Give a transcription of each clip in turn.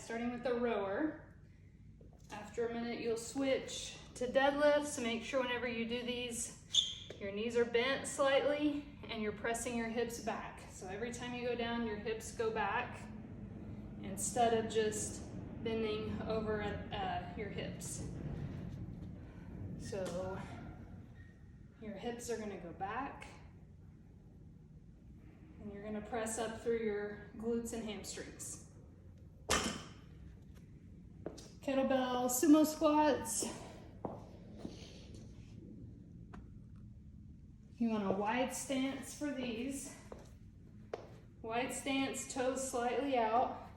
starting with the rower. After a minute, you'll switch to deadlifts. So make sure whenever you do these, your knees are bent slightly and you're pressing your hips back. So every time you go down, your hips go back instead of just bending over at your hips. So your hips are gonna go back and you're gonna press up through your glutes and hamstrings. Kettlebell sumo squats. You want a wide stance for these. Wide stance, toes slightly out.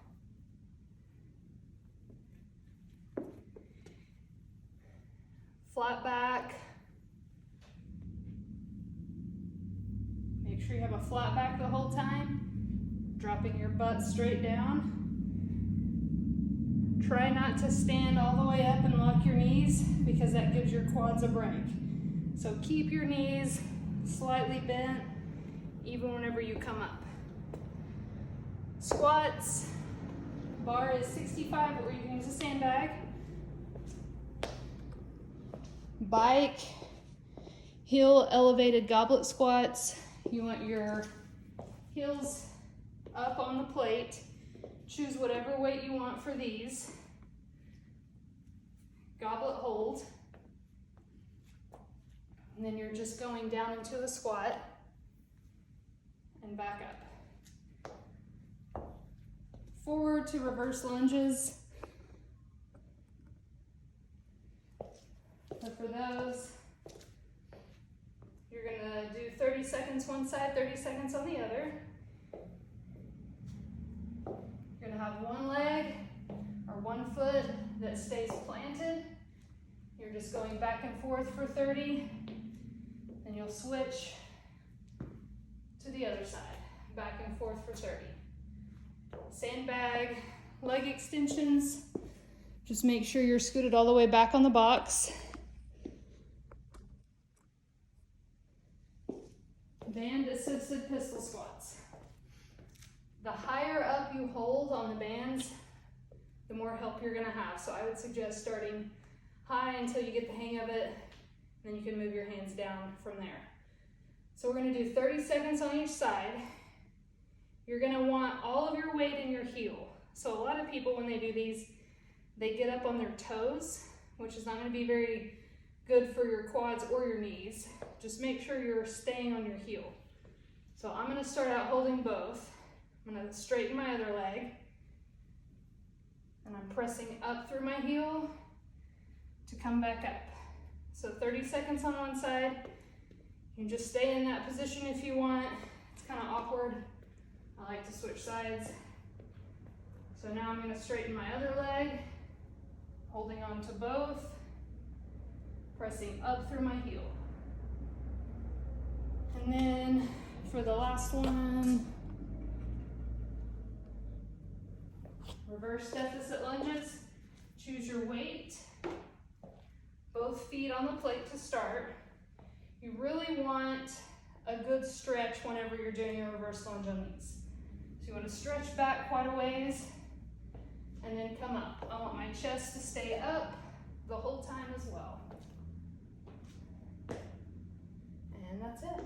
Flat back. Make sure you have a flat back the whole time. Dropping your butt straight down. Try not to stand all the way up and lock your knees because that gives your quads a break. So keep your knees slightly bent even whenever you come up. Squats, bar is 65 or you can use a sandbag. Bike, heel elevated goblet squats. You want your heels up on the plate. Choose whatever weight you want for these. Goblet hold. And then you're just going down into a squat and back up. Forward to reverse lunges. So for those, you're gonna do 30 seconds one side, 30 seconds on the other. You're gonna have one leg or one foot that stays planted. You're just going back and forth for 30, and you'll switch to the other side, back and forth for 30. Sandbag, leg extensions. Just make sure you're scooted all the way back on the box. Band assisted pistol squats. The higher up you hold on the bands, the more help you're gonna have. So I would suggest starting high until you get the hang of it, and then you can move your hands down from there. So we're gonna do 30 seconds on each side. You're gonna want all of your weight in your heel. So a lot of people, when they do these, they get up on their toes, which is not gonna be very good for your quads or your knees. Just make sure you're staying on your heel. So I'm gonna start out holding both. I'm gonna straighten my other leg, and I'm pressing up through my heel to come back up. So 30 seconds on one side. You can just stay in that position if you want. It's kind of awkward. I like to switch sides. So now I'm gonna straighten my other leg, holding on to both, pressing up through my heel. And then for the last one, reverse deficit lunges. Choose your weight. Both feet on the plate to start. You really want a good stretch whenever you're doing a reverse lunge on these. So you want to stretch back quite a ways and then come up. I want my chest to stay up the whole time as well. And that's it.